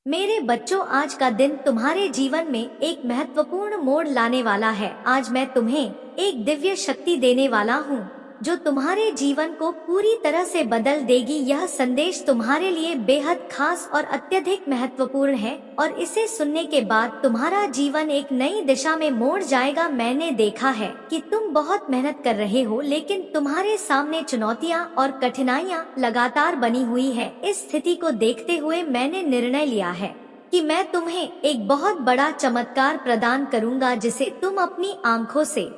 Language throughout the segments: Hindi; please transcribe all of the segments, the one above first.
मेरे बच्चों, आज का दिन तुम्हारे जीवन में एक महत्वपूर्ण मोड़ लाने वाला है। आज मैं तुम्हें एक दिव्य शक्ति देने वाला हूँ जो तुम्हारे जीवन को पूरी तरह से बदल देगी। यह संदेश तुम्हारे लिए बेहद खास और अत्यधिक महत्वपूर्ण है और इसे सुनने के बाद तुम्हारा जीवन एक नई दिशा में मोड़ जाएगा। मैंने देखा है कि तुम बहुत मेहनत कर रहे हो, लेकिन तुम्हारे सामने चुनौतियाँ और कठिनाइयाँ लगातार बनी हुई है। इस स्थिति को देखते हुए मैंने निर्णय लिया है कि मैं तुम्हें एक बहुत बड़ा चमत्कार प्रदान करूंगा जिसे तुम अपनी आंखों से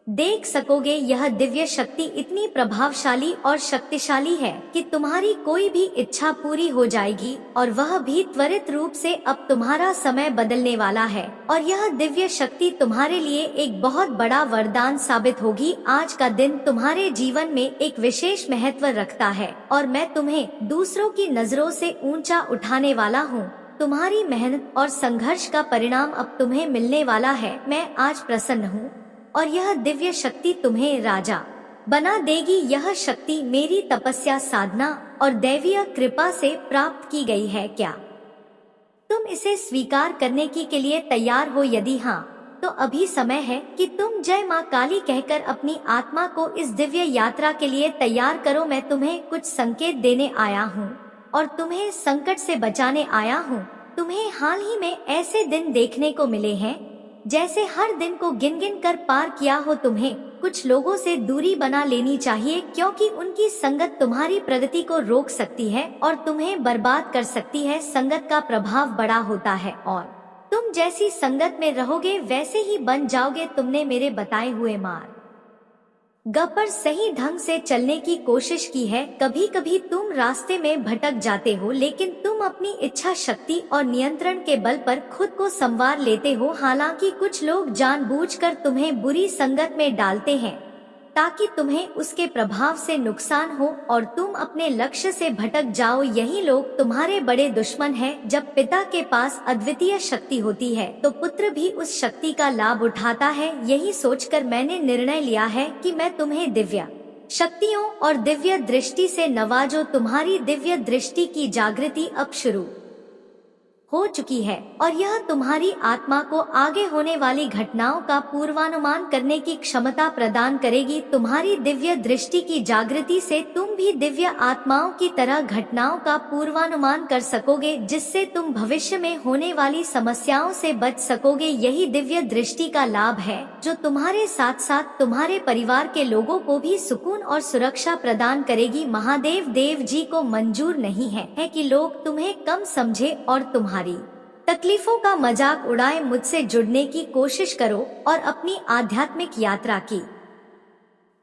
देख सकोगे। यह दिव्य शक्ति इतनी प्रभावशाली और शक्तिशाली है कि तुम्हारी कोई भी इच्छा पूरी हो जाएगी, और वह भी त्वरित रूप से। अब तुम्हारा समय बदलने वाला है और यह दिव्य शक्ति तुम्हारे लिए एक बहुत बड़ा वरदान साबित होगी। आज का दिन तुम्हारे जीवन में एक विशेष महत्व रखता है और मैं तुम्हें दूसरों की नजरों से ऊंचा उठाने वाला हूँ। तुम्हारी मेहनत और संघर्ष का परिणाम अब तुम्हें मिलने वाला है। मैं आज प्रसन्न हूँ और यह दिव्य शक्ति तुम्हें राजा बना देगी। यह शक्ति मेरी तपस्या, साधना और दैवीय कृपा से प्राप्त की गई है। क्या तुम इसे स्वीकार करने के लिए तैयार हो? यदि हाँ, तो अभी समय है कि तुम जय माँ काली कहकर अपनी आत्मा को इस दिव्य यात्रा के लिए तैयार करो। मैं तुम्हें कुछ संकेत देने आया हूँ और तुम्हें संकट से बचाने आया हूँ। तुम्हें हाल ही में ऐसे दिन देखने को मिले हैं जैसे हर दिन को गिन गिन कर पार किया हो। तुम्हें कुछ लोगों से दूरी बना लेनी चाहिए, क्योंकि उनकी संगत तुम्हारी प्रगति को रोक सकती है और तुम्हें बर्बाद कर सकती है। संगत का प्रभाव बड़ा होता है और तुम जैसी संगत में रहोगे वैसे ही बन जाओगे। तुमने मेरे बताए हुए मार्ग पर सही ढंग से चलने की कोशिश की है। कभी कभी तुम रास्ते में भटक जाते हो, लेकिन तुम अपनी इच्छा शक्ति और नियंत्रण के बल पर खुद को संवार लेते हो। हालांकि कुछ लोग जानबूझकर तुम्हें बुरी संगत में डालते हैं ताकि तुम्हें उसके प्रभाव से नुकसान हो और तुम अपने लक्ष्य से भटक जाओ। यही लोग तुम्हारे बड़े दुश्मन हैं। जब पिता के पास अद्वितीय शक्ति होती है तो पुत्र भी उस शक्ति का लाभ उठाता है। यही सोचकर मैंने निर्णय लिया है कि मैं तुम्हें दिव्य शक्तियों और दिव्य दृष्टि से नवाजो। तुम्हारी दिव्य दृष्टि की जागृति अब शुरू हो चुकी है और यह तुम्हारी आत्मा को आगे होने वाली घटनाओं का पूर्वानुमान करने की क्षमता प्रदान करेगी। तुम्हारी दिव्य दृष्टि की जागृति से तुम भी दिव्य आत्माओं की तरह घटनाओं का पूर्वानुमान कर सकोगे, जिससे तुम भविष्य में होने वाली समस्याओं से बच सकोगे। यही दिव्य दृष्टि का लाभ है जो तुम्हारे साथ साथ तुम्हारे परिवार के लोगों को भी सुकून और सुरक्षा प्रदान करेगी। महादेव देव जी को मंजूर नहीं है कि लोग तुम्हें कम समझे और तुम्हारी तकलीफों का मजाक उड़ाए। मुझसे जुड़ने की कोशिश करो और अपनी आध्यात्मिक यात्रा की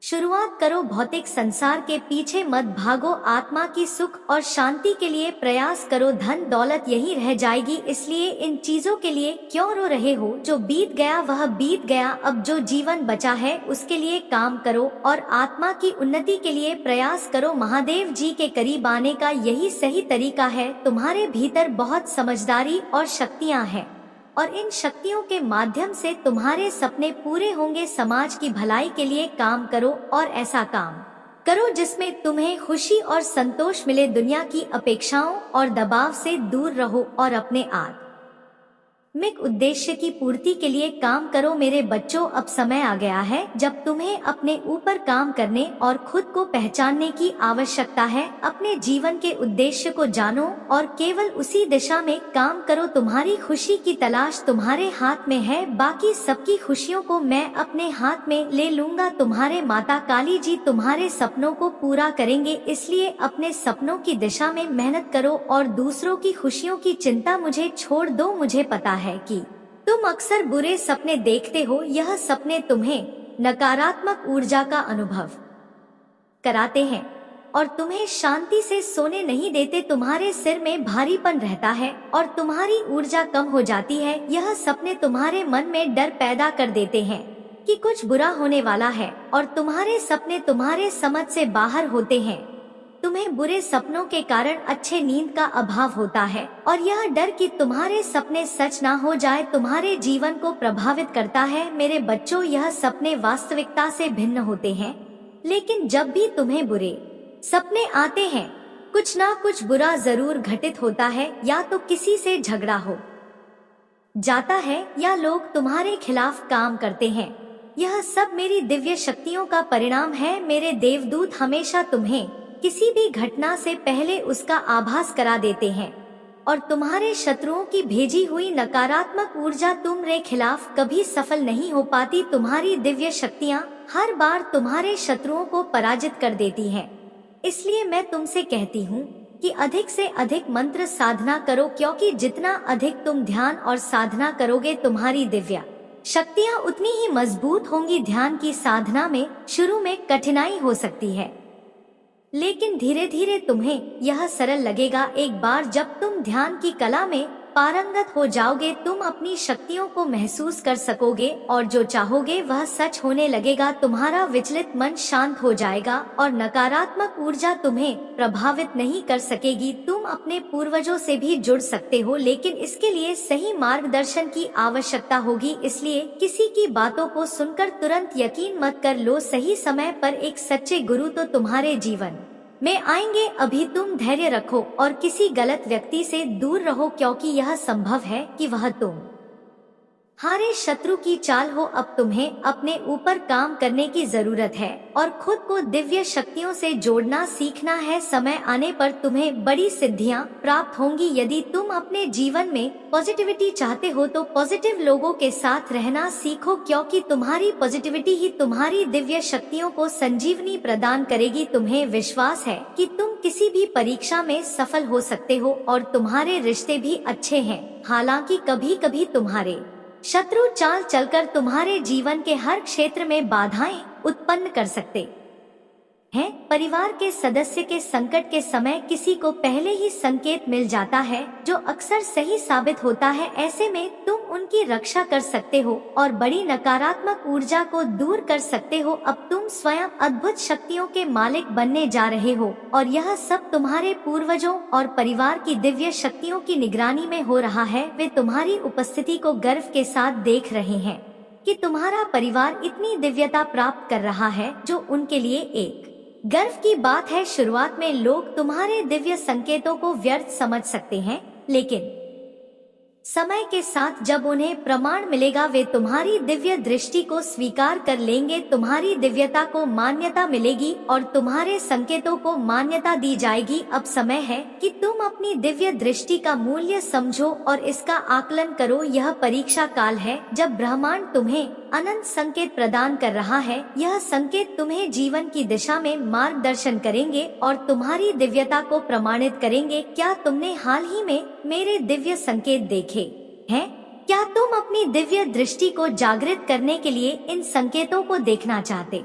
शुरुआत करो। भौतिक संसार के पीछे मत भागो, आत्मा की सुख और शांति के लिए प्रयास करो। धन दौलत यही रह जाएगी, इसलिए इन चीजों के लिए क्यों रो रहे हो? जो बीत गया वह बीत गया। अब जो जीवन बचा है उसके लिए काम करो और आत्मा की उन्नति के लिए प्रयास करो। महादेव जी के करीब आने का यही सही तरीका है। तुम्हारे भीतर बहुत समझदारी और शक्तियाँ हैं और इन शक्तियों के माध्यम से तुम्हारे सपने पूरे होंगे। समाज की भलाई के लिए काम करो और ऐसा काम करो जिसमें तुम्हें खुशी और संतोष मिले। दुनिया की अपेक्षाओं और दबाव से दूर रहो और अपने आत्मिक उद्देश्य की पूर्ति के लिए काम करो। मेरे बच्चों, अब समय आ गया है जब तुम्हें अपने ऊपर काम करने और खुद को पहचानने की आवश्यकता है। अपने जीवन के उद्देश्य को जानो और केवल उसी दिशा में काम करो। तुम्हारी खुशी की तलाश तुम्हारे हाथ में है, बाकी सबकी खुशियों को मैं अपने हाथ में ले लूंगा। तुम्हारे माता काली जी तुम्हारे सपनों को पूरा करेंगे, इसलिए अपने सपनों की दिशा में मेहनत करो और दूसरों की खुशियों की चिंता मुझे छोड़ दो। मुझे पता है कि तुम अक्सर बुरे सपने देखते हो। यह सपने तुम्हें नकारात्मक ऊर्जा का अनुभव कराते हैं और तुम्हें शांति से सोने नहीं देते। तुम्हारे सिर में भारीपन रहता है और तुम्हारी ऊर्जा कम हो जाती है। यह सपने तुम्हारे मन में डर पैदा कर देते हैं कि कुछ बुरा होने वाला है और तुम्हारे सपने तुम्हारे समझ से बाहर होते हैं। तुम्हें बुरे सपनों के कारण अच्छे नींद का अभाव होता है और यह डर कि तुम्हारे सपने सच ना हो जाए तुम्हारे जीवन को प्रभावित करता है। मेरे बच्चों, यह सपने वास्तविकता से भिन्न होते हैं, लेकिन जब भी तुम्हें बुरे सपने आते हैं कुछ ना कुछ बुरा जरूर घटित होता है, या तो किसी से झगड़ा हो जाता है या लोग तुम्हारे खिलाफ काम करते हैं। यह सब मेरी दिव्य शक्तियों का परिणाम है। मेरे देवदूत हमेशा तुम्हें किसी भी घटना से पहले उसका आभास करा देते हैं और तुम्हारे शत्रुओं की भेजी हुई नकारात्मक ऊर्जा तुम्हारे खिलाफ कभी सफल नहीं हो पाती। तुम्हारी दिव्य शक्तियाँ हर बार तुम्हारे शत्रुओं को पराजित कर देती हैं। इसलिए मैं तुमसे कहती हूँ कि अधिक से अधिक मंत्र साधना करो, क्योंकि जितना अधिक तुम ध्यान और साधना करोगे तुम्हारी दिव्य शक्तियाँ उतनी ही मजबूत होंगी। ध्यान की साधना में शुरू में कठिनाई हो सकती है, लेकिन धीरे धीरे तुम्हें यह सरल लगेगा। एक बार जब तुम ध्यान की कला में पारंगत हो जाओगे, तुम अपनी शक्तियों को महसूस कर सकोगे और जो चाहोगे वह सच होने लगेगा। तुम्हारा विचलित मन शांत हो जाएगा और नकारात्मक ऊर्जा तुम्हें प्रभावित नहीं कर सकेगी। तुम अपने पूर्वजों से भी जुड़ सकते हो, लेकिन इसके लिए सही मार्गदर्शन की आवश्यकता होगी। इसलिए किसी की बातों को सुनकर तुरंत यकीन मत कर लो। सही समय पर एक सच्चे गुरु तो तुम्हारे जीवन में आएंगे। अभी तुम धैर्य रखो और किसी गलत व्यक्ति से दूर रहो, क्योंकि यह संभव है कि वह तुम्हारे शत्रु की चाल हो। अब तुम्हें अपने ऊपर काम करने की जरूरत है और खुद को दिव्य शक्तियों से जोड़ना सीखना है। समय आने पर तुम्हें बड़ी सिद्धियां प्राप्त होंगी। यदि तुम अपने जीवन में पॉजिटिविटी चाहते हो तो पॉजिटिव लोगों के साथ रहना सीखो, क्योंकि तुम्हारी पॉजिटिविटी ही तुम्हारी दिव्य शक्तियों को संजीवनी प्रदान करेगी। तुम्हें विश्वास है कि तुम किसी भी परीक्षा में सफल हो सकते हो और तुम्हारे रिश्ते भी अच्छे हैं। हालांकि कभी कभी तुम्हारे शत्रु चाल चलकर तुम्हारे जीवन के हर क्षेत्र में बाधाएं उत्पन्न कर सकते हैं। परिवार के सदस्य के संकट के समय किसी को पहले ही संकेत मिल जाता है, जो अक्सर सही साबित होता है। ऐसे में तुम उनकी रक्षा कर सकते हो और बड़ी नकारात्मक ऊर्जा को दूर कर सकते हो। अब तुम स्वयं अद्भुत शक्तियों के मालिक बनने जा रहे हो और यह सब तुम्हारे पूर्वजों और परिवार की दिव्य शक्तियों की निगरानी में हो रहा है। वे तुम्हारी उपस्थिति को गर्व के साथ देख रहे हैं कि तुम्हारा परिवार इतनी दिव्यता प्राप्त कर रहा है, जो उनके लिए एक गर्व की बात है। शुरुआत में लोग तुम्हारे दिव्य संकेतों को व्यर्थ समझ सकते हैं, लेकिन समय के साथ जब उन्हें प्रमाण मिलेगा, वे तुम्हारी दिव्य दृष्टि को स्वीकार कर लेंगे। तुम्हारी दिव्यता को मान्यता मिलेगी और तुम्हारे संकेतों को मान्यता दी जाएगी। अब समय है कि तुम अपनी दिव्य दृष्टि का मूल्य समझो और इसका आकलन करो। यह परीक्षा काल है जब ब्रह्मांड तुम्हें अनंत संकेत प्रदान कर रहा है। यह संकेत तुम्हें जीवन की दिशा में मार्गदर्शन करेंगे और तुम्हारी दिव्यता को प्रमाणित करेंगे। क्या तुमने हाल ही में मेरे दिव्य संकेत देखे हैं? क्या तुम अपनी दिव्य दृष्टि को जागृत करने के लिए इन संकेतों को देखना चाहते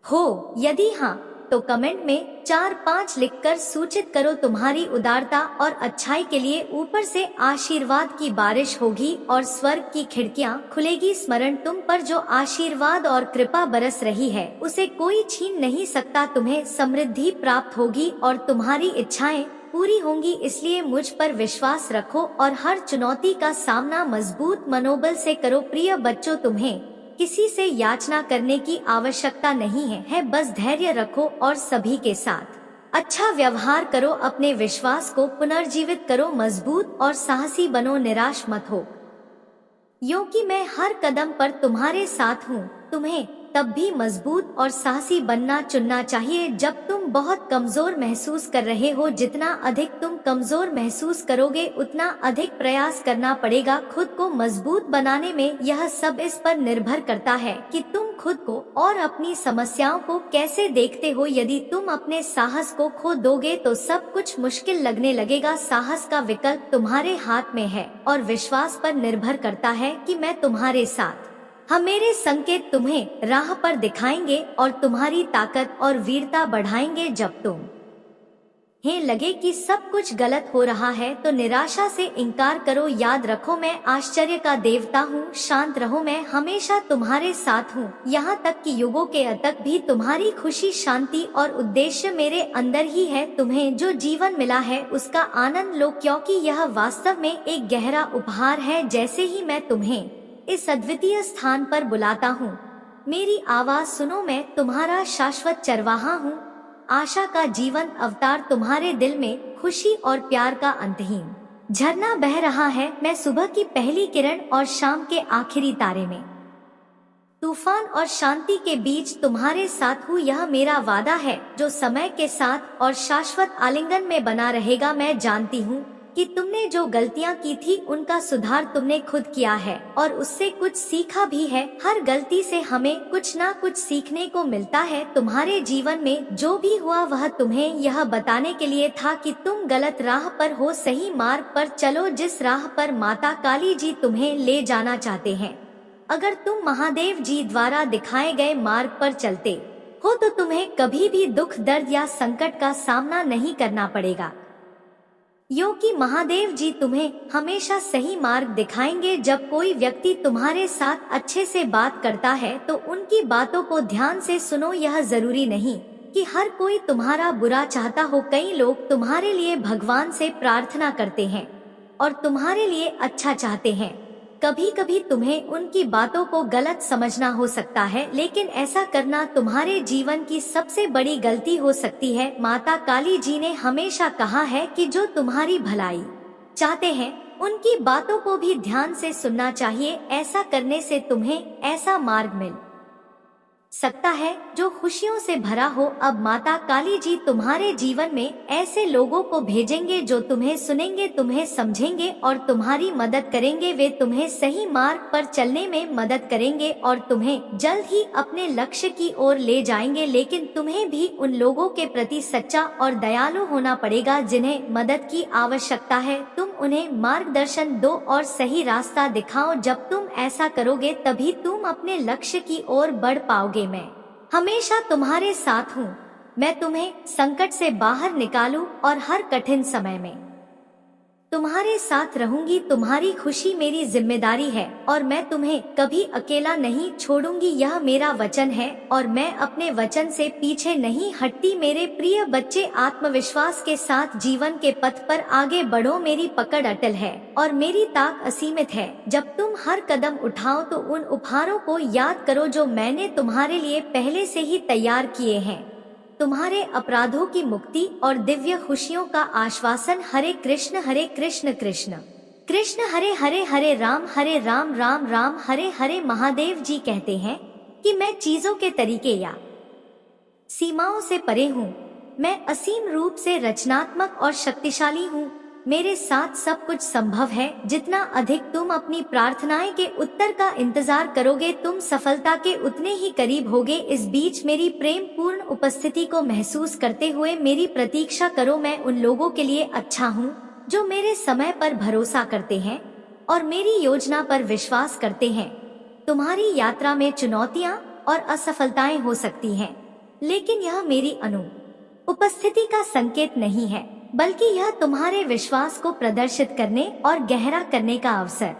हो? यदि हाँ, तो कमेंट में 4-5 लिखकर सूचित करो। तुम्हारी उदारता और अच्छाई के लिए ऊपर से आशीर्वाद की बारिश होगी और स्वर्ग की खिड़कियां खुलेगी। स्मरण, तुम पर जो आशीर्वाद और कृपा बरस रही है उसे कोई छीन नहीं सकता। तुम्हें समृद्धि प्राप्त होगी और तुम्हारी इच्छाएं पूरी होंगी। इसलिए मुझ पर विश्वास रखो और हर चुनौती का सामना मजबूत मनोबल से करो। प्रिय बच्चों, तुम्हें किसी से याचना करने की आवश्यकता नहीं है, बस धैर्य रखो और सभी के साथ अच्छा व्यवहार करो। अपने विश्वास को पुनर्जीवित करो, मजबूत और साहसी बनो, निराश मत हो, क्योंकि मैं हर कदम पर तुम्हारे साथ हूँ। तुम्हें तब भी मजबूत और साहसी बनना चुनना चाहिए जब तुम बहुत कमजोर महसूस कर रहे हो। जितना अधिक तुम कमजोर महसूस करोगे, उतना अधिक प्रयास करना पड़ेगा खुद को मजबूत बनाने में। यह सब इस पर निर्भर करता है कि तुम खुद को और अपनी समस्याओं को कैसे देखते हो। यदि तुम अपने साहस को खो दोगे तो सब कुछ मुश्किल लगने लगेगा। साहस का विकल्प तुम्हारे हाथ में है और विश्वास पर निर्भर करता है कि मैं तुम्हारे साथ। हम मेरे संकेत तुम्हें राह पर दिखाएंगे और तुम्हारी ताकत और वीरता बढ़ाएंगे। जब तुम्हें लगे कि सब कुछ गलत हो रहा है तो निराशा से इनकार करो। याद रखो, मैं आश्चर्य का देवता हूँ। शांत रहो, मैं हमेशा तुम्हारे साथ हूँ। यहाँ तक कि युगों के अंत तक भी तुम्हारी खुशी, शांति और उद्देश्य मेरे अंदर ही है। तुम्हें जो जीवन मिला है उसका आनंद लो, क्योंकि यह वास्तव में एक गहरा उपहार है। जैसे ही मैं तुम्हें इस अद्वितीय स्थान पर बुलाता हूँ, मेरी आवाज सुनो। मैं तुम्हारा शाश्वत चरवाहा हूँ आशा का जीवंत अवतार तुम्हारे दिल में खुशी और प्यार का अंतहीन झरना बह रहा है। मैं सुबह की पहली किरण और शाम के आखिरी तारे में तूफान और शांति के बीच तुम्हारे साथ हूँ। यह मेरा वादा है जो समय के साथ और शाश्वत आलिंगन में बना रहेगा। मैं जानती हूँ कि तुमने जो गलतियाँ की थी उनका सुधार तुमने खुद किया है और उससे कुछ सीखा भी है। हर गलती से हमें कुछ ना कुछ सीखने को मिलता है। तुम्हारे जीवन में जो भी हुआ वह तुम्हें यह बताने के लिए था कि तुम गलत राह पर हो, सही मार्ग पर चलो जिस राह पर माता काली जी तुम्हें ले जाना चाहते हैं। अगर तुम महादेव जी द्वारा दिखाए गए मार्ग पर चलते हो तो तुम्हें कभी भी दुख, दर्द या संकट का सामना नहीं करना पड़ेगा, क्योंकि महादेव जी तुम्हें हमेशा सही मार्ग दिखाएंगे। जब कोई व्यक्ति तुम्हारे साथ अच्छे से बात करता है तो उनकी बातों को ध्यान से सुनो। यह जरूरी नहीं कि हर कोई तुम्हारा बुरा चाहता हो। कई लोग तुम्हारे लिए भगवान से प्रार्थना करते हैं और तुम्हारे लिए अच्छा चाहते हैं। कभी कभी तुम्हें उनकी बातों को गलत समझना हो सकता है, लेकिन ऐसा करना तुम्हारे जीवन की सबसे बड़ी गलती हो सकती है। माता काली जी ने हमेशा कहा है कि जो तुम्हारी भलाई चाहते हैं उनकी बातों को भी ध्यान से सुनना चाहिए। ऐसा करने से तुम्हें ऐसा मार्ग मिल सकता है जो खुशियों से भरा हो। अब माता काली जी तुम्हारे जीवन में ऐसे लोगों को भेजेंगे जो तुम्हें सुनेंगे, तुम्हें समझेंगे और तुम्हारी मदद करेंगे। वे तुम्हें सही मार्ग पर चलने में मदद करेंगे और तुम्हें जल्द ही अपने लक्ष्य की ओर ले जाएंगे। लेकिन तुम्हें भी उन लोगों के प्रति सच्चा और दयालु होना पड़ेगा जिन्हें मदद की आवश्यकता है। तुम उन्हें मार्गदर्शन दो और सही रास्ता दिखाओ। जब तुम ऐसा करोगे तभी तुम अपने लक्ष्य की ओर बढ़ पाओगे। मैं हमेशा तुम्हारे साथ हूँ। मैं तुम्हें संकट से बाहर निकालूं और हर कठिन समय में तुम्हारे साथ रहूंगी। तुम्हारी खुशी मेरी जिम्मेदारी है और मैं तुम्हें कभी अकेला नहीं छोड़ूंगी। यह मेरा वचन है और मैं अपने वचन से पीछे नहीं हटती। मेरे प्रिय बच्चे, आत्मविश्वास के साथ जीवन के पथ पर आगे बढ़ो। मेरी पकड़ अटल है और मेरी ताक असीमित है। जब तुम हर कदम उठाओ तो उन उपहारों को याद करो जो मैंने तुम्हारे लिए पहले से ही तैयार किए हैं। तुम्हारे अपराधों की मुक्ति और दिव्य खुशियों का आश्वासन। हरे कृष्ण कृष्ण कृष्ण हरे हरे, हरे राम राम राम हरे हरे। महादेव जी कहते हैं कि मैं चीजों के तरीके या सीमाओं से परे हूँ। मैं असीम रूप से रचनात्मक और शक्तिशाली हूँ। मेरे साथ सब कुछ संभव है। जितना अधिक तुम अपनी प्रार्थनाएं के उत्तर का इंतजार करोगे तुम सफलता के उतने ही करीब होगे। इस बीच मेरी प्रेम पूर्ण उपस्थिति को महसूस करते हुए मेरी प्रतीक्षा करो। मैं उन लोगों के लिए अच्छा हूँ जो मेरे समय पर भरोसा करते हैं और मेरी योजना पर विश्वास करते हैं। तुम्हारी यात्रा में चुनौतियाँ और असफलताएं हो सकती हैं, लेकिन यह मेरी उपस्थिति का संकेत नहीं है, बल्कि यह तुम्हारे विश्वास को प्रदर्शित करने और गहरा करने का अवसर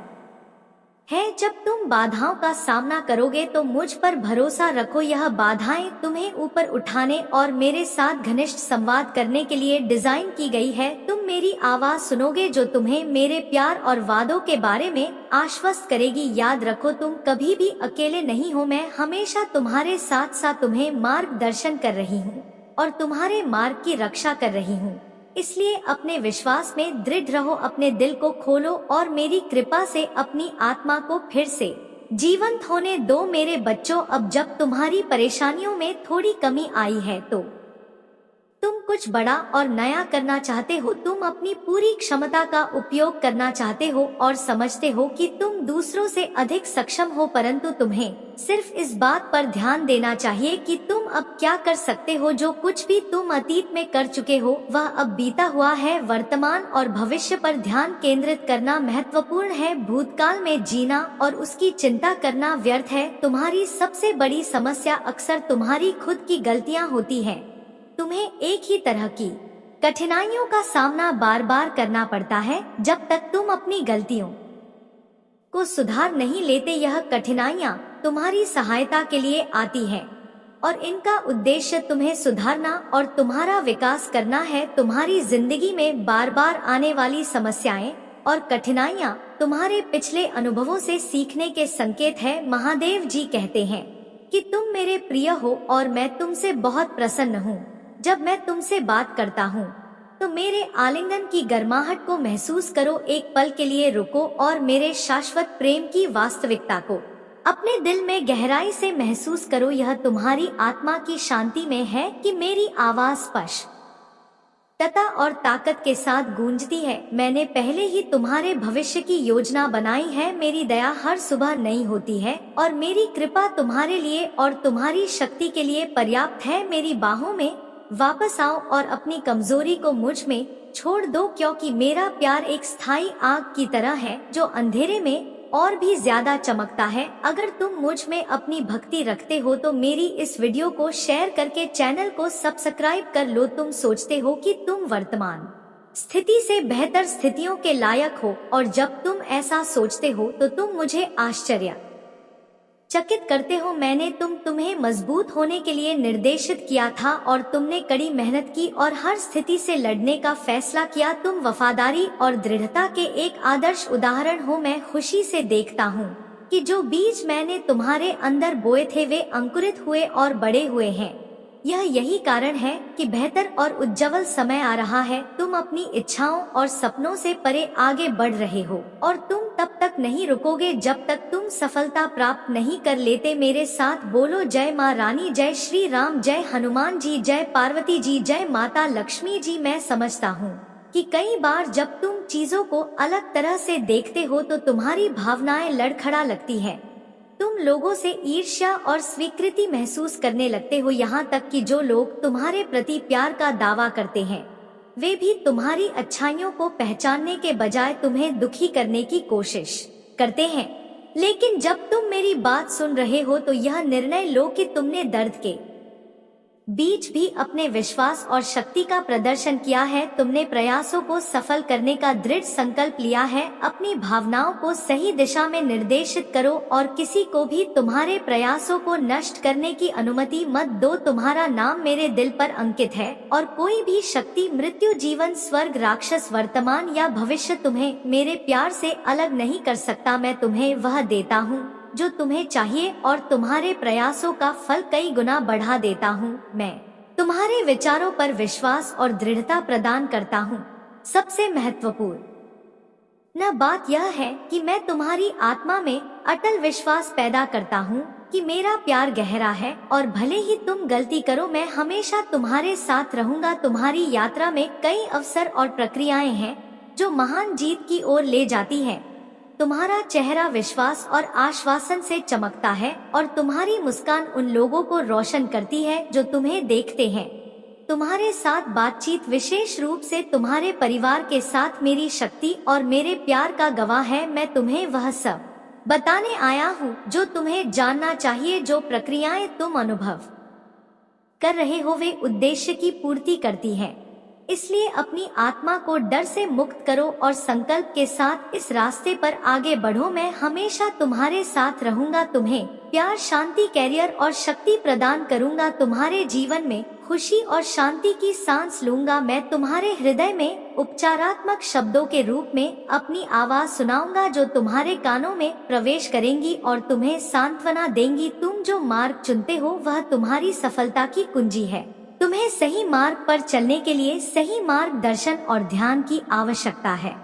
है। जब तुम बाधाओं का सामना करोगे तो मुझ पर भरोसा रखो। यह बाधाएं तुम्हें ऊपर उठाने और मेरे साथ घनिष्ठ संवाद करने के लिए डिजाइन की गई है। तुम मेरी आवाज सुनोगे जो तुम्हें मेरे प्यार और वादों के बारे में आश्वस्त करेगी। याद रखो तुम कभी भी अकेले नहीं हो। मैं हमेशा तुम्हारे साथ साथ तुम्हें मार्गदर्शन कर रही हूँ और तुम्हारे मार्ग की रक्षा कर रही हूँ। इसलिए अपने विश्वास में दृढ़ रहो, अपने दिल को खोलो और मेरी कृपा से अपनी आत्मा को फिर से जीवंत होने दो। मेरे बच्चों, अब जब तुम्हारी परेशानियों में थोड़ी कमी आई है तो तुम कुछ बड़ा और नया करना चाहते हो। तुम अपनी पूरी क्षमता का उपयोग करना चाहते हो और समझते हो कि तुम दूसरों से अधिक सक्षम हो, परंतु तुम्हें सिर्फ इस बात पर ध्यान देना चाहिए कि तुम अब क्या कर सकते हो। जो कुछ भी तुम अतीत में कर चुके हो वह अब बीता हुआ है। वर्तमान और भविष्य पर ध्यान केंद्रित करना महत्वपूर्ण है। भूतकाल में जीना और उसकी चिंता करना व्यर्थ है। तुम्हारी सबसे बड़ी समस्या अक्सर तुम्हारी खुद की गलतियां होती हैं। तुम्हें एक ही तरह की कठिनाइयों का सामना बार बार करना पड़ता है जब तक तुम अपनी गलतियों को सुधार नहीं लेते। यह कठिनाइयां तुम्हारी सहायता के लिए आती हैं और इनका उद्देश्य तुम्हें सुधारना और तुम्हारा विकास करना है। तुम्हारी जिंदगी में बार बार आने वाली समस्याएं और कठिनाइयां तुम्हारे पिछले अनुभवों से सीखने के संकेत है। महादेव जी कहते हैं कि तुम मेरे प्रिय हो और मैं तुमसे बहुत प्रसन्न हूँ। जब मैं तुमसे बात करता हूँ तो मेरे आलिंगन की गर्माहट को महसूस करो। एक पल के लिए रुको और मेरे शाश्वत प्रेम की वास्तविकता को अपने दिल में गहराई से महसूस करो। यह तुम्हारी आत्मा की शांति में है कि मेरी आवाज स्पष्ट तथा और ताकत के साथ गूंजती है। मैंने पहले ही तुम्हारे भविष्य की योजना बनाई है। मेरी दया हर सुबह नई होती है और मेरी कृपा तुम्हारे लिए और तुम्हारी शक्ति के लिए पर्याप्त है। मेरी बाहों में वापस आओ और अपनी कमजोरी को मुझ में छोड़ दो, क्योंकि मेरा प्यार एक स्थायी आग की तरह है जो अंधेरे में और भी ज्यादा चमकता है। अगर तुम मुझ में अपनी भक्ति रखते हो तो मेरी इस वीडियो को शेयर करके चैनल को सब्सक्राइब कर लो। तुम सोचते हो कि तुम वर्तमान स्थिति से बेहतर स्थितियों के लायक हो और जब तुम ऐसा सोचते हो तो तुम मुझे आश्चर्यचकित करते हो। मैंने तुम्हें मजबूत होने के लिए निर्देशित किया था और तुमने कड़ी मेहनत की और हर स्थिति से लड़ने का फैसला किया। तुम वफादारी और दृढ़ता के एक आदर्श उदाहरण हो। मैं खुशी से देखता हूँ कि जो बीज मैंने तुम्हारे अंदर बोए थे वे अंकुरित हुए और बड़े हुए हैं। यही कारण है कि बेहतर और उज्जवल समय आ रहा है। तुम अपनी इच्छाओं और सपनों से परे आगे बढ़ रहे हो और तुम तब तक नहीं रुकोगे जब तक तुम सफलता प्राप्त नहीं कर लेते। मेरे साथ बोलो, जय माँ रानी, जय श्री राम, जय हनुमान जी, जय पार्वती जी, जय माता लक्ष्मी जी। मैं समझता हूँ कि कई बार जब तुम चीजों को अलग तरह से देखते हो तो तुम्हारी भावनाएं लड़खड़ा लगती है। तुम लोगों से ईर्ष्या और स्वीकृति महसूस करने लगते हो, यहाँ तक कि जो लोग तुम्हारे प्रति प्यार का दावा करते हैं वे भी तुम्हारी अच्छाइयों को पहचानने के बजाय तुम्हें दुखी करने की कोशिश करते हैं। लेकिन जब तुम मेरी बात सुन रहे हो तो यह निर्णय लो कि तुमने दर्द के बीच भी अपने विश्वास और शक्ति का प्रदर्शन किया है। तुमने प्रयासों को सफल करने का दृढ़ संकल्प लिया है। अपनी भावनाओं को सही दिशा में निर्देशित करो और किसी को भी तुम्हारे प्रयासों को नष्ट करने की अनुमति मत दो। तुम्हारा नाम मेरे दिल पर अंकित है और कोई भी शक्ति, मृत्यु, जीवन, स्वर्ग, राक्षस, वर्तमान या भविष्य तुम्हें मेरे प्यार से अलग नहीं कर सकता। मैं तुम्हें वह देता हूँ जो तुम्हें चाहिए और तुम्हारे प्रयासों का फल कई गुना बढ़ा देता हूँ। मैं तुम्हारे विचारों पर विश्वास और दृढ़ता प्रदान करता हूँ। सबसे महत्वपूर्ण बात यह है कि मैं तुम्हारी आत्मा में अटल विश्वास पैदा करता हूँ कि मेरा प्यार गहरा है और भले ही तुम गलती करो मैं हमेशा तुम्हारे साथ रहूंगा। तुम्हारी यात्रा में कई अवसर और प्रक्रियाएं हैं जो महान जीत की ओर ले जाती हैं। तुम्हारा चेहरा विश्वास और आश्वासन से चमकता है और तुम्हारी मुस्कान उन लोगों को रोशन करती है जो तुम्हें देखते हैं। तुम्हारे साथ बातचीत, विशेष रूप से तुम्हारे परिवार के साथ, मेरी शक्ति और मेरे प्यार का गवाह है। मैं तुम्हें वह सब बताने आया हूँ जो तुम्हें जानना चाहिए। जो प्रक्रियाएं तुम अनुभव कर रहे हो वे उद्देश्य की पूर्ति करती हैं। इसलिए अपनी आत्मा को डर से मुक्त करो और संकल्प के साथ इस रास्ते पर आगे बढ़ो। मैं हमेशा तुम्हारे साथ रहूंगा, तुम्हें प्यार, शांति, कैरियर और शक्ति प्रदान करूंगा। तुम्हारे जीवन में खुशी और शांति की सांस लूंगा। मैं तुम्हारे हृदय में उपचारात्मक शब्दों के रूप में अपनी आवाज सुनाऊंगा जो तुम्हारे कानों में प्रवेश करेंगी और तुम्हें सांत्वना देंगी। तुम जो मार्ग चुनते हो वह तुम्हारी सफलता की कुंजी है। तुम्हें सही मार्ग पर चलने के लिए सही मार्गदर्शन और ध्यान की आवश्यकता है,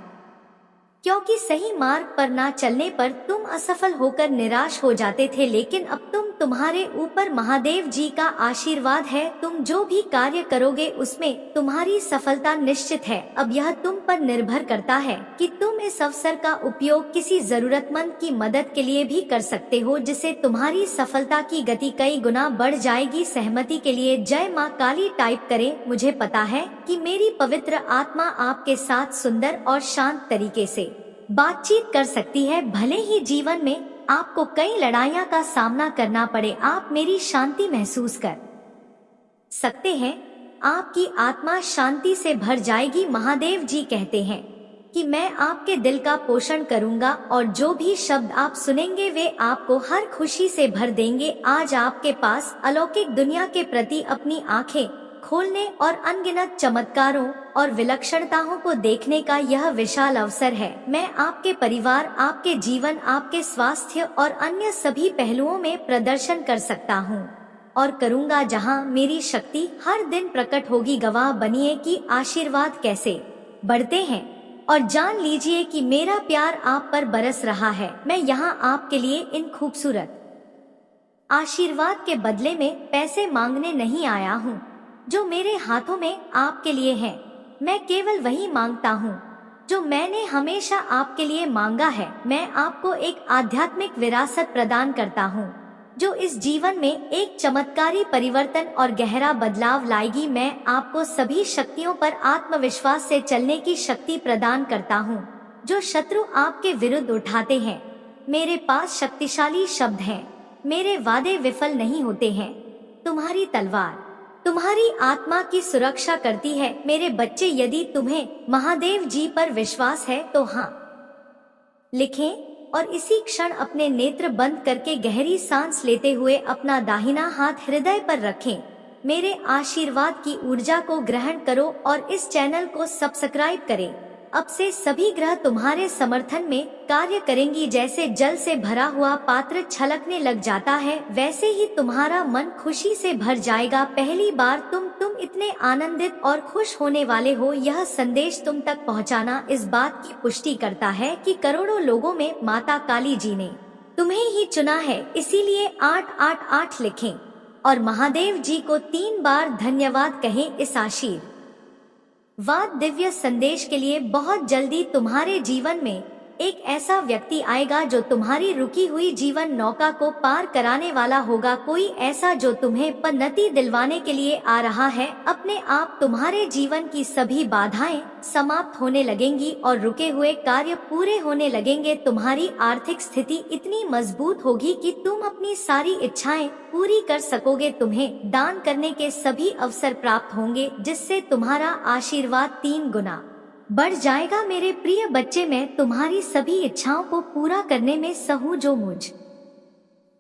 क्योंकि सही मार्ग पर ना चलने पर तुम असफल होकर निराश हो जाते थे, लेकिन अब तुम्हारे ऊपर महादेव जी का आशीर्वाद है। तुम जो भी कार्य करोगे उसमें तुम्हारी सफलता निश्चित है। अब यह तुम पर निर्भर करता है कि तुम इस अवसर का उपयोग किसी जरूरतमंद की मदद के लिए भी कर सकते हो, जिससे तुम्हारी सफलता की गति कई गुना बढ़ जाएगी। सहमति के लिए जय माँ काली टाइप करें। मुझे पता है कि मेरी पवित्र आत्मा आपके साथ सुंदर और शांत तरीके से बातचीत कर सकती है। भले ही जीवन में आपको कई लड़ाइयाँ का सामना करना पड़े, आप मेरी शांति महसूस कर सकते हैं। आपकी आत्मा शांति से भर जाएगी। महादेव जी कहते हैं कि मैं आपके दिल का पोषण करूंगा और जो भी शब्द आप सुनेंगे वे आपको हर खुशी से भर देंगे। आज आपके पास अलौकिक दुनिया के प्रति अपनी आंखें खोलने और अनगिनत चमत्कारों और विलक्षणताओं को देखने का यह विशाल अवसर है। मैं आपके परिवार, आपके जीवन, आपके स्वास्थ्य और अन्य सभी पहलुओं में प्रदर्शन कर सकता हूँ। और करूँगा जहाँ मेरी शक्ति हर दिन प्रकट होगी। गवाह बनिए कि आशीर्वाद कैसे बढ़ते हैं और जान लीजिए कि मेरा प्यार आप पर बरस रहा है। मैं यहाँ आपके लिए इन खूबसूरत आशीर्वाद के बदले में पैसे मांगने नहीं आया हूँ जो मेरे हाथों में आपके लिए है। मैं केवल वही मांगता हूँ जो मैंने हमेशा आपके लिए मांगा है। मैं आपको एक आध्यात्मिक विरासत प्रदान करता हूँ जो इस जीवन में एक चमत्कारी परिवर्तन और गहरा बदलाव लाएगी। मैं आपको सभी शक्तियों पर आत्मविश्वास से चलने की शक्ति प्रदान करता हूँ जो शत्रु आपके विरुद्ध उठाते हैं। मेरे पास शक्तिशाली शब्द हैं, मेरे वादे विफल नहीं होते हैं। तुम्हारी तलवार तुम्हारी आत्मा की सुरक्षा करती है। मेरे बच्चे, यदि तुम्हें महादेव जी पर विश्वास है तो हाँ लिखें और इसी क्षण अपने नेत्र बंद करके गहरी सांस लेते हुए अपना दाहिना हाथ हृदय पर रखें। मेरे आशीर्वाद की ऊर्जा को ग्रहण करो और इस चैनल को सब्सक्राइब करें। अब से सभी ग्रह तुम्हारे समर्थन में कार्य करेंगी। जैसे जल से भरा हुआ पात्र छलकने लग जाता है, वैसे ही तुम्हारा मन खुशी से भर जाएगा। पहली बार तुम इतने आनंदित और खुश होने वाले हो। यह संदेश तुम तक पहुंचाना इस बात की पुष्टि करता है कि करोड़ों लोगों में माता काली जी ने तुम्हें ही चुना है। इसीलिए 888 लिखें और महादेव जी को 3 बार धन्यवाद कहें। इस आशीर्वाद दिव्य संदेश के लिए बहुत जल्दी तुम्हारे जीवन में एक ऐसा व्यक्ति आएगा जो तुम्हारी रुकी हुई जीवन नौका को पार कराने वाला होगा। कोई ऐसा जो तुम्हें पन्नती दिलवाने के लिए आ रहा है। अपने आप तुम्हारे जीवन की सभी बाधाएं समाप्त होने लगेंगी और रुके हुए कार्य पूरे होने लगेंगे। तुम्हारी आर्थिक स्थिति इतनी मजबूत होगी कि तुम अपनी सारी इच्छाएं पूरी कर सकोगे। तुम्हें दान करने के सभी अवसर प्राप्त होंगे जिससे तुम्हारा आशीर्वाद 3 गुना बढ़ जाएगा। मेरे प्रिय बच्चे, मैं तुम्हारी सभी इच्छाओं को पूरा करने में सहूं। जो मुझ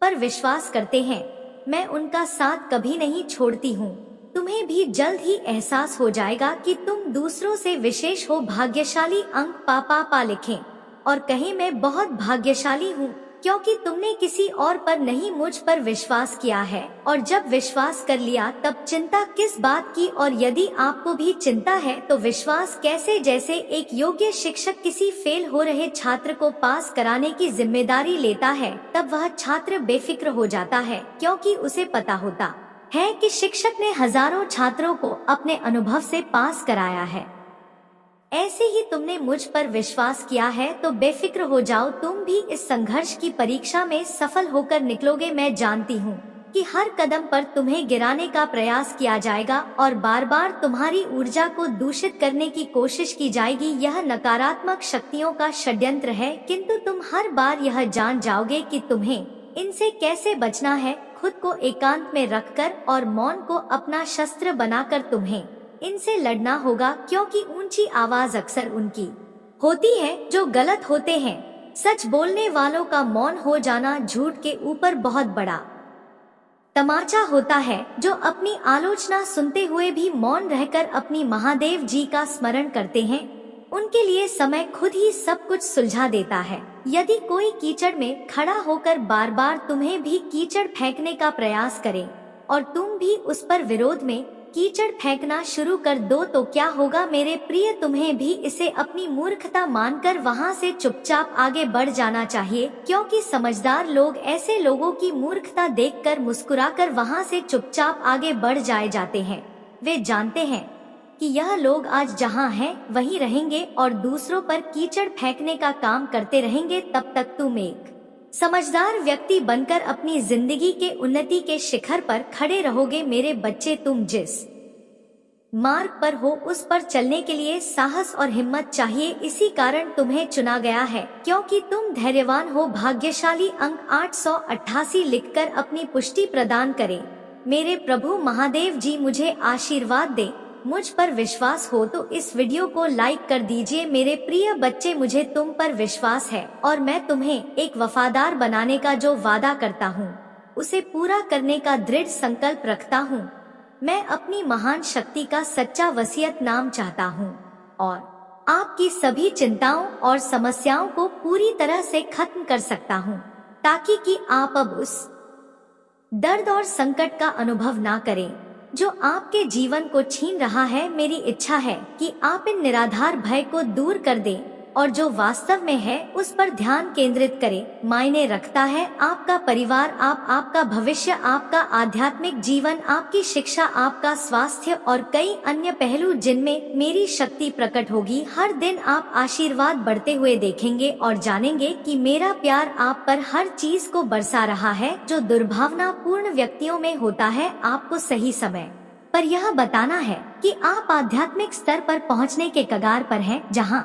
पर विश्वास करते हैं मैं उनका साथ कभी नहीं छोड़ती हूँ। तुम्हें भी जल्द ही एहसास हो जाएगा कि तुम दूसरों से विशेष हो। भाग्यशाली अंक पा लिखें और कहें मैं बहुत भाग्यशाली हूँ क्योंकि तुमने किसी और पर नहीं मुझ पर विश्वास किया है। और जब विश्वास कर लिया तब चिंता किस बात की। और यदि आपको भी चिंता है तो विश्वास कैसे। जैसे एक योग्य शिक्षक किसी फेल हो रहे छात्र को पास कराने की जिम्मेदारी लेता है, तब वह छात्र बेफिक्र हो जाता है क्योंकि उसे पता होता है कि शिक्षक ने हजारों छात्रों को अपने अनुभव से पास कराया है। ऐसे ही तुमने मुझ पर विश्वास किया है तो बेफिक्र हो जाओ। तुम भी इस संघर्ष की परीक्षा में सफल होकर निकलोगे। मैं जानती हूँ कि हर कदम पर तुम्हें गिराने का प्रयास किया जाएगा और बार बार तुम्हारी ऊर्जा को दूषित करने की कोशिश की जाएगी। यह नकारात्मक शक्तियों का षड्यंत्र है, किंतु तुम हर बार यह जान जाओगे कि तुम्हें इनसे कैसे बचना है। खुद को एकांत में रखकर और मौन को अपना शस्त्र बनाकर तुम्हें इनसे लड़ना होगा, क्योंकि ऊंची आवाज अक्सर उनकी होती है जो गलत होते हैं। सच बोलने वालों का मौन हो जाना झूठ के ऊपर बहुत बड़ा तमाचा होता है। जो अपनी आलोचना सुनते हुए भी मौन रहकर अपनी महादेव जी का स्मरण करते हैं, उनके लिए समय खुद ही सब कुछ सुलझा देता है। यदि कोई कीचड़ में खड़ा होकर बार बार तुम्हें भी कीचड़ फेंकने का प्रयास करे और तुम भी उस पर विरोध में कीचड़ फेंकना शुरू कर दो तो क्या होगा। मेरे प्रिय, तुम्हें भी इसे अपनी मूर्खता मानकर वहां से चुपचाप आगे बढ़ जाना चाहिए, क्योंकि समझदार लोग ऐसे लोगों की मूर्खता देखकर मुस्कुराकर वहां से चुपचाप आगे बढ़ जाते हैं। वे जानते हैं कि यह लोग आज जहां हैं वहीं रहेंगे और दूसरों पर कीचड़ फेंकने का काम करते रहेंगे। तब तक तुम एक समझदार व्यक्ति बनकर अपनी जिंदगी के उन्नति के शिखर पर खड़े रहोगे। मेरे बच्चे, तुम जिस मार्ग पर हो उस पर चलने के लिए साहस और हिम्मत चाहिए। इसी कारण तुम्हें चुना गया है, क्योंकि तुम धैर्यवान हो। भाग्यशाली अंक 888 लिखकर अपनी पुष्टि प्रदान करें। मेरे प्रभु महादेव जी मुझे आशीर्वाद दे। मुझ पर विश्वास हो तो इस वीडियो को लाइक कर दीजिए। मेरे प्रिय बच्चे, मुझे तुम पर विश्वास है और मैं तुम्हें एक वफादार बनाने का जो वादा करता हूँ उसे पूरा करने का दृढ़ संकल्प रखता हूँ। मैं अपनी महान शक्ति का सच्चा वसीयत नाम चाहता हूँ और आपकी सभी चिंताओं और समस्याओं को पूरी तरह से खत्म कर सकता हूँ, ताकि कि आप अब उस दर्द और संकट का अनुभव ना करें जो आपके जीवन को छीन रहा है। मेरी इच्छा है कि आप इन निराधार भय को दूर कर दें और जो वास्तव में है उस पर ध्यान केंद्रित करें। मायने रखता है आपका परिवार, आपका भविष्य, आपका आध्यात्मिक जीवन, आपकी शिक्षा, आपका स्वास्थ्य और कई अन्य पहलू जिनमें मेरी शक्ति प्रकट होगी। हर दिन आप आशीर्वाद बढ़ते हुए देखेंगे और जानेंगे कि मेरा प्यार आप पर हर चीज को बरसा रहा है जो दुर्भावनापूर्ण व्यक्तियों में होता है। आपको सही समय पर यह बताना है कि आप आध्यात्मिक स्तर पर पहुंचने के कगार पर हैं, जहां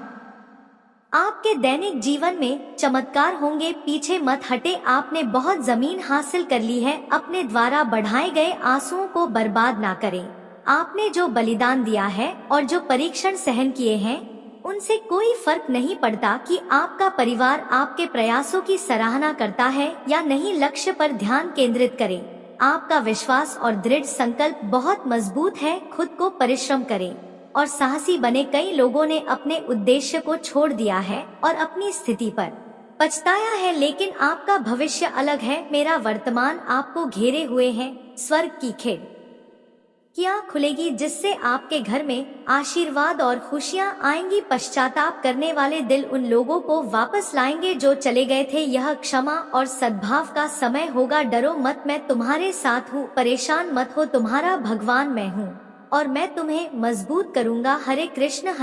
आपके दैनिक जीवन में चमत्कार होंगे। पीछे मत हटे, आपने बहुत जमीन हासिल कर ली है। अपने द्वारा बढ़ाए गए आंसुओं को बर्बाद ना करें। आपने जो बलिदान दिया है और जो परीक्षण सहन किए हैं उनसे कोई फर्क नहीं पड़ता कि आपका परिवार आपके प्रयासों की सराहना करता है या नहीं। लक्ष्य पर ध्यान केंद्रित करें। आपका विश्वास और दृढ़ संकल्प बहुत मजबूत है। खुद को परिश्रम करें और साहसी बने। कई लोगों ने अपने उद्देश्य को छोड़ दिया है और अपनी स्थिति पर पछताया है, लेकिन आपका भविष्य अलग है। मेरा वर्तमान आपको घेरे हुए है। स्वर्ग की खिड़कियां खुलेगी जिससे आपके घर में आशीर्वाद और खुशियां आएंगी। पश्चाताप करने वाले दिल उन लोगों को वापस लाएंगे जो चले गए थे। यह क्षमा और सद्भाव का समय होगा। डरो मत, मैं तुम्हारे साथ हूँ। परेशान मत हो, तुम्हारा भगवान मैं हूँ और मैं तुम्हें मजबूत करूंगा। हरे कृष्ण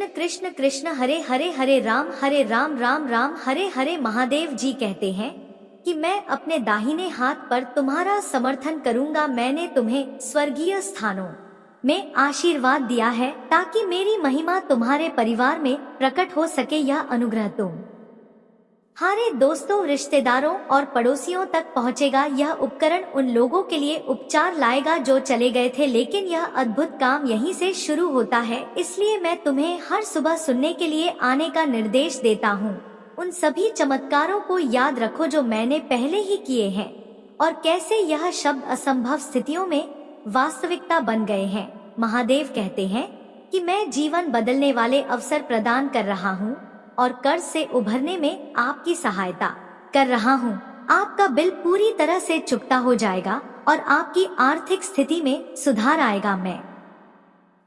कृष्ण कृष्ण हरे हरे, हरे राम राम राम हरे हरे। महादेव जी कहते हैं कि मैं अपने दाहिने हाथ पर तुम्हारा समर्थन करूंगा। मैंने तुम्हें स्वर्गीय स्थानों में आशीर्वाद दिया है ताकि मेरी महिमा तुम्हारे परिवार में प्रकट हो सके। यह अनुग्रह तुम्हारे दोस्तों, रिश्तेदारों और पड़ोसियों तक पहुंचेगा। यह उपकरण उन लोगों के लिए उपचार लाएगा जो चले गए थे, लेकिन यह अद्भुत काम यहीं से शुरू होता है। इसलिए मैं तुम्हें हर सुबह सुनने के लिए आने का निर्देश देता हूँ। उन सभी चमत्कारों को याद रखो जो मैंने पहले ही किए हैं और कैसे यह शब्द असंभव स्थितियों में वास्तविकता बन गए हैं। महादेव कहते हैं कि मैं जीवन बदलने वाले अवसर प्रदान कर रहा हूँ और कर्ज से उभरने में आपकी सहायता कर रहा हूँ। आपका बिल पूरी तरह से चुकता हो जाएगा और आपकी आर्थिक स्थिति में सुधार आएगा। मैं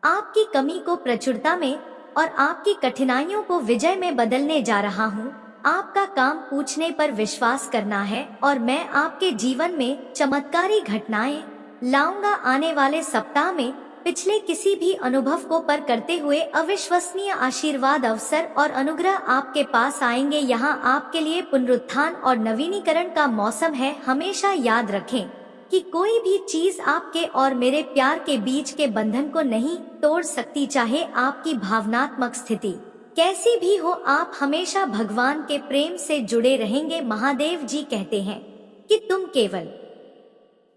आपकी कमी को प्रचुरता में और आपकी कठिनाइयों को विजय में बदलने जा रहा हूँ। आपका काम पूछने पर विश्वास करना है और मैं आपके जीवन में चमत्कारी घटनाएं लाऊंगा। आने वाले सप्ताह में पिछले किसी भी अनुभव को पर करते हुए अविश्वसनीय आशीर्वाद, अवसर और अनुग्रह आपके पास आएंगे। यहाँ आपके लिए पुनरुत्थान और नवीनीकरण का मौसम है। हमेशा याद रखें कि कोई भी चीज आपके और मेरे प्यार के बीच के बंधन को नहीं तोड़ सकती। चाहे आपकी भावनात्मक स्थिति कैसी भी हो, आप हमेशा भगवान के प्रेम से जुड़े रहेंगे। महादेव जी कहते हैं कि तुम केवल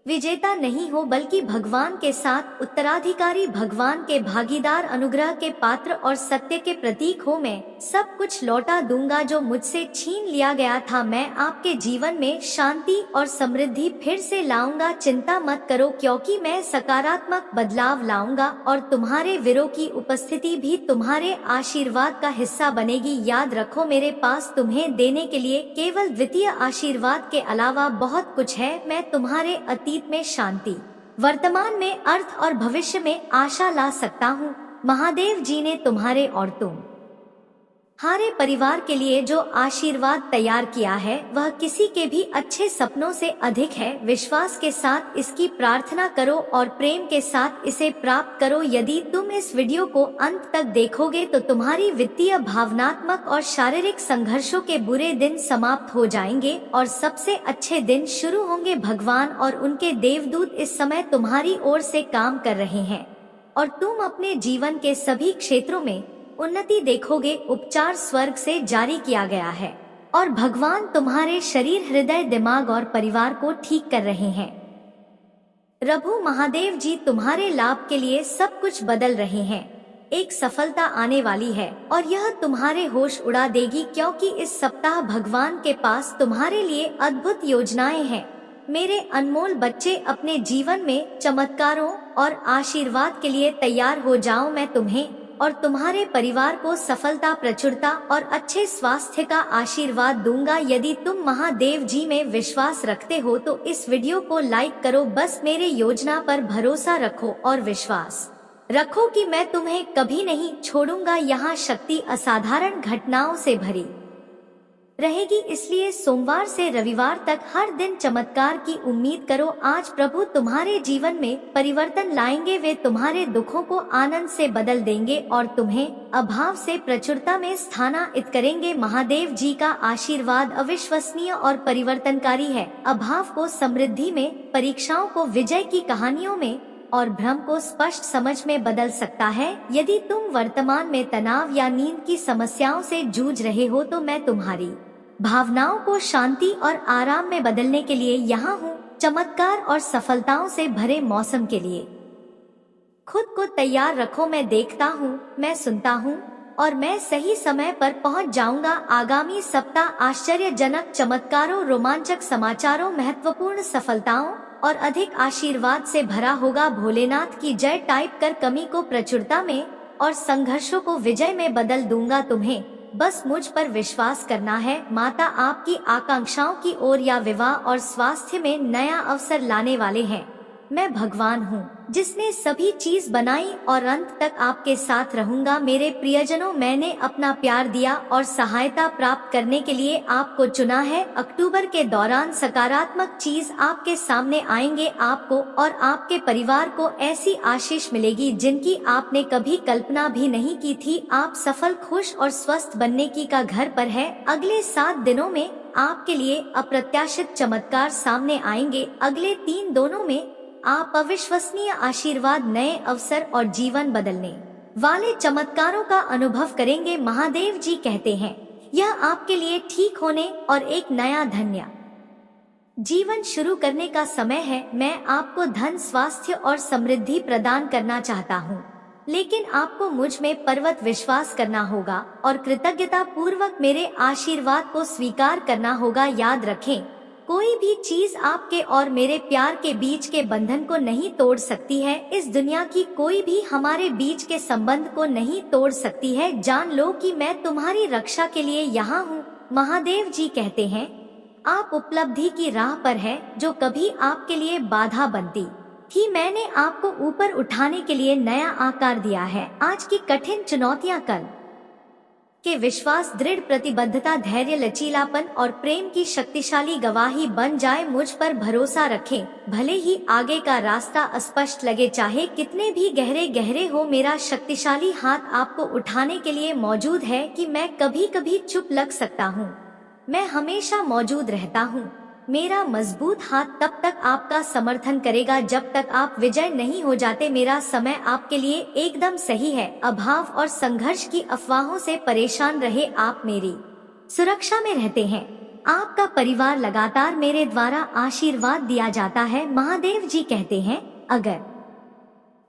विजेता नहीं हो बल्कि भगवान के साथ उत्तराधिकारी, भगवान के भागीदार, अनुग्रह के पात्र और सत्य के प्रतीक हो। मैं सब कुछ लौटा दूंगा जो मुझसे छीन लिया गया था। मैं आपके जीवन में शांति और समृद्धि फिर से लाऊंगा। चिंता मत करो क्योंकि मैं सकारात्मक बदलाव लाऊंगा और तुम्हारे वीरों की उपस्थिति भी तुम्हारे आशीर्वाद का हिस्सा बनेगी। याद रखो, मेरे पास तुम्हें देने के लिए केवल द्वितीय आशीर्वाद के अलावा बहुत कुछ है। मैं तुम्हारे अतीत में शांति, वर्तमान में अर्थ और भविष्य में आशा ला सकता हूँ। महादेव जी ने तुम्हारे और तुम्हारे परिवार के लिए जो आशीर्वाद तैयार किया है वह किसी के भी अच्छे सपनों से अधिक है। विश्वास के साथ इसकी प्रार्थना करो और प्रेम के साथ इसे प्राप्त करो। यदि तुम इस वीडियो को अंत तक देखोगे तो तुम्हारी वित्तीय, भावनात्मक और शारीरिक संघर्षों के बुरे दिन समाप्त हो जाएंगे और सबसे अच्छे दिन शुरू होंगे। भगवान और उनके देवदूत इस समय तुम्हारी ओर से काम कर रहे हैं और तुम अपने जीवन के सभी क्षेत्रों में उन्नति देखोगे। उपचार स्वर्ग से जारी किया गया है और भगवान तुम्हारे शरीर, हृदय, दिमाग और परिवार को ठीक कर रहे हैं। प्रभु महादेव जी तुम्हारे लाभ के लिए सब कुछ बदल रहे हैं। एक सफलता आने वाली है और यह तुम्हारे होश उड़ा देगी क्योंकि इस सप्ताह भगवान के पास तुम्हारे लिए अद्भुत योजनाएं हैं। मेरे अनमोल बच्चे, अपने जीवन में चमत्कारों और आशीर्वाद के लिए तैयार हो जाओ। मैं तुम्हें और तुम्हारे परिवार को सफलता, प्रचुरता और अच्छे स्वास्थ्य का आशीर्वाद दूंगा। यदि तुम महादेव जी में विश्वास रखते हो तो इस वीडियो को लाइक करो। बस मेरे योजना पर भरोसा रखो और विश्वास रखो कि मैं तुम्हें कभी नहीं छोड़ूंगा। यहाँ शक्ति असाधारण घटनाओं से भरी रहेगी, इसलिए सोमवार से रविवार तक हर दिन चमत्कार की उम्मीद करो। आज प्रभु तुम्हारे जीवन में परिवर्तन लाएंगे। वे तुम्हारे दुखों को आनंद से बदल देंगे और तुम्हें अभाव से प्रचुरता में स्थानांतरित करेंगे। महादेव जी का आशीर्वाद अविश्वसनीय और परिवर्तनकारी है। अभाव को समृद्धि में, परीक्षाओं को विजय की कहानियों में और भ्रम को स्पष्ट समझ में बदल सकता है। यदि तुम वर्तमान में तनाव या नींद की समस्याओं से जूझ रहे हो तो मैं तुम्हारी भावनाओं को शांति और आराम में बदलने के लिए यहाँ हूँ। चमत्कार और सफलताओं से भरे मौसम के लिए खुद को तैयार रखो। मैं देखता हूँ, मैं सुनता हूँ और मैं सही समय पर पहुँच जाऊंगा। आगामी सप्ताह आश्चर्यजनक चमत्कारों, रोमांचक समाचारों, महत्वपूर्ण सफलताओं और अधिक आशीर्वाद से भरा होगा। भोलेनाथ की जय टाइप कर कमी को प्रचुरता में और संघर्षों को विजय में बदल दूंगा। तुम्हें बस मुझ पर विश्वास करना है। माता आपकी आकांक्षाओं की ओर या विवाह और स्वास्थ्य में नया अवसर लाने वाले हैं। मैं भगवान हूँ जिसने सभी चीज बनाई और अंत तक आपके साथ रहूंगा। मेरे प्रियजनों, मैंने अपना प्यार दिया और सहायता प्राप्त करने के लिए आपको चुना है। अक्टूबर के दौरान सकारात्मक चीज आपके सामने आएंगे। आपको और आपके परिवार को ऐसी आशीष मिलेगी जिनकी आपने कभी कल्पना भी नहीं की थी। आप सफल, खुश और स्वस्थ बनने की का घर पर है। अगले 7 दिनों में आपके लिए अप्रत्याशित चमत्कार सामने आएंगे। अगले 3 दिनों में आप अविश्वसनीय आशीर्वाद, नए अवसर और जीवन बदलने वाले चमत्कारों का अनुभव करेंगे। महादेव जी कहते हैं यह आपके लिए ठीक होने और एक नया धन्य जीवन शुरू करने का समय है। मैं आपको धन, स्वास्थ्य और समृद्धि प्रदान करना चाहता हूँ, लेकिन आपको मुझ में पर्वत विश्वास करना होगा और कृतज्ञता पूर्वक मेरे आशीर्वाद को स्वीकार करना होगा। याद रखें, कोई भी चीज आपके और मेरे प्यार के बीच के बंधन को नहीं तोड़ सकती है। इस दुनिया की कोई भी हमारे बीच के संबंध को नहीं तोड़ सकती है। जान लो कि मैं तुम्हारी रक्षा के लिए यहाँ हूँ। महादेव जी कहते हैं आप उपलब्धि की राह पर हैं जो कभी आपके लिए बाधा बनती थी। मैंने आपको ऊपर उठाने के लिए नया आकार दिया है। आज की कठिन चुनौतियाँ कल के विश्वास, दृढ़ प्रतिबद्धता, धैर्य, लचीलापन और प्रेम की शक्तिशाली गवाही बन जाए। मुझ पर भरोसा रखें, भले ही आगे का रास्ता अस्पष्ट लगे, चाहे कितने भी गहरे गहरे हो। मेरा शक्तिशाली हाथ आपको उठाने के लिए मौजूद है। कि मैं कभी कभी चुप लग सकता हूँ, मैं हमेशा मौजूद रहता हूँ। मेरा मजबूत हाथ तब तक आपका समर्थन करेगा जब तक आप विजय नहीं हो जाते। मेरा समय आपके लिए एकदम सही है। अभाव और संघर्ष की अफवाहों से परेशान रहे, आप मेरी सुरक्षा में रहते हैं। आपका परिवार लगातार मेरे द्वारा आशीर्वाद दिया जाता है। महादेव जी कहते हैं अगर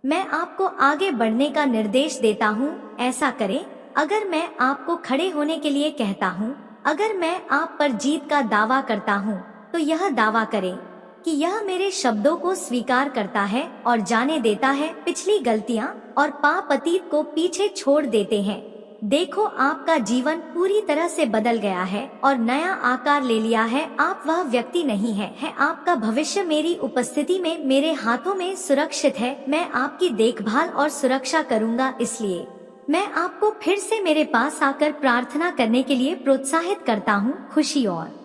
मैं आपको आगे बढ़ने का निर्देश देता हूँ, ऐसा करें। अगर मैं आपको खड़े होने के लिए कहता हूँ, अगर मैं आप पर जीत का दावा करता हूँ, तो यह दावा करें कि यह मेरे शब्दों को स्वीकार करता है और जाने देता है। पिछली गलतियां और पाप अतीत को पीछे छोड़ देते हैं। देखो, आपका जीवन पूरी तरह से बदल गया है और नया आकार ले लिया है। आप वह व्यक्ति नहीं है। आपका भविष्य मेरी उपस्थिति में, मेरे हाथों में सुरक्षित है। मैं आपकी देखभाल और सुरक्षा करूंगा। इसलिए मैं आपको फिर से मेरे पास आकर प्रार्थना करने के लिए प्रोत्साहित करता हूँ। खुशी और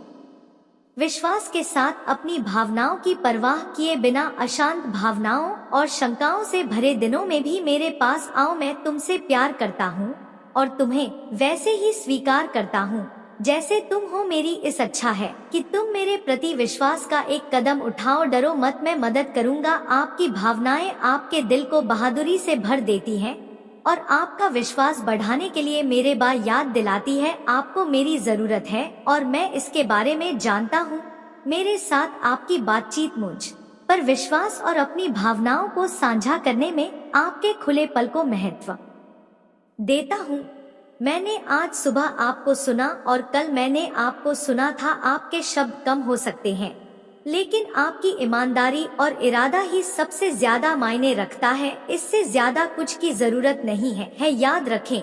विश्वास के साथ अपनी भावनाओं की परवाह किए बिना अशांत भावनाओं और शंकाओं से भरे दिनों में भी मेरे पास आओ। मैं तुमसे प्यार करता हूँ और तुम्हें वैसे ही स्वीकार करता हूँ जैसे तुम हो। मेरी इस अच्छा है कि तुम मेरे प्रति विश्वास का एक कदम उठाओ। डरो मत, मैं मदद करूँगा। आपकी भावनाएं आपके दिल को बहादुरी से भर देती हैं और आपका विश्वास बढ़ाने के लिए मेरे बार याद दिलाती है। आपको मेरी जरूरत है और मैं इसके बारे में जानता हूँ। मेरे साथ आपकी बातचीत मुझ पर विश्वास और अपनी भावनाओं को साझा करने में आपके खुले पल को महत्व देता हूँ। मैंने आज सुबह आपको सुना और कल मैंने आपको सुना था। आपके शब्द कम हो सकते हैं, लेकिन आपकी ईमानदारी और इरादा ही सबसे ज्यादा मायने रखता है। इससे ज्यादा कुछ की जरूरत नहीं है। याद रखें,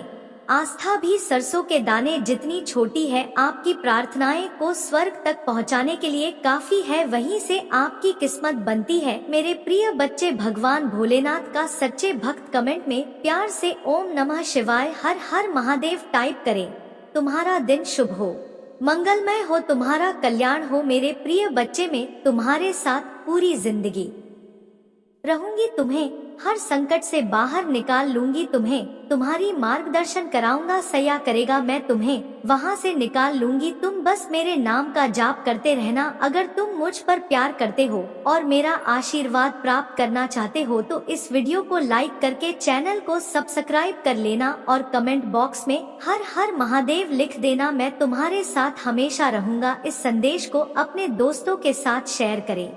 आस्था भी सरसों के दाने जितनी छोटी है। आपकी प्रार्थनाएं को स्वर्ग तक पहुंचाने के लिए काफी है। वहीं से आपकी किस्मत बनती है। मेरे प्रिय बच्चे, भगवान भोलेनाथ का सच्चे भक्त कमेंट में प्यार से ओम नमः शिवाय हर हर महादेव टाइप करें। तुम्हारा दिन शुभ हो, मंगलमय हो, तुम्हारा कल्याण हो। मेरे प्रिय बच्चे, में तुम्हारे साथ पूरी जिंदगी रहूंगी। तुम्हें हर संकट से बाहर निकाल लूंगी। तुम्हारी मार्गदर्शन कराऊंगा। सया करेगा, मैं तुम्हें वहां से निकाल लूंगी। तुम बस मेरे नाम का जाप करते रहना। अगर तुम मुझ पर प्यार करते हो और मेरा आशीर्वाद प्राप्त करना चाहते हो तो इस वीडियो को लाइक करके चैनल को सब्सक्राइब कर लेना और कमेंट बॉक्स में हर हर महादेव लिख देना। मैं तुम्हारे साथ हमेशा रहूंगा। इस संदेश को अपने दोस्तों के साथ शेयर करें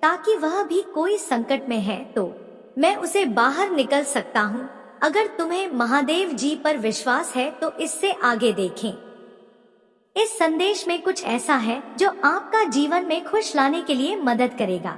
ताकि वह भी कोई संकट में है तो मैं उसे बाहर निकल सकता हूँ। अगर तुम्हें महादेव जी पर विश्वास है तो इससे आगे देखें। इस संदेश में कुछ ऐसा है जो आपका जीवन में खुश लाने के लिए मदद करेगा।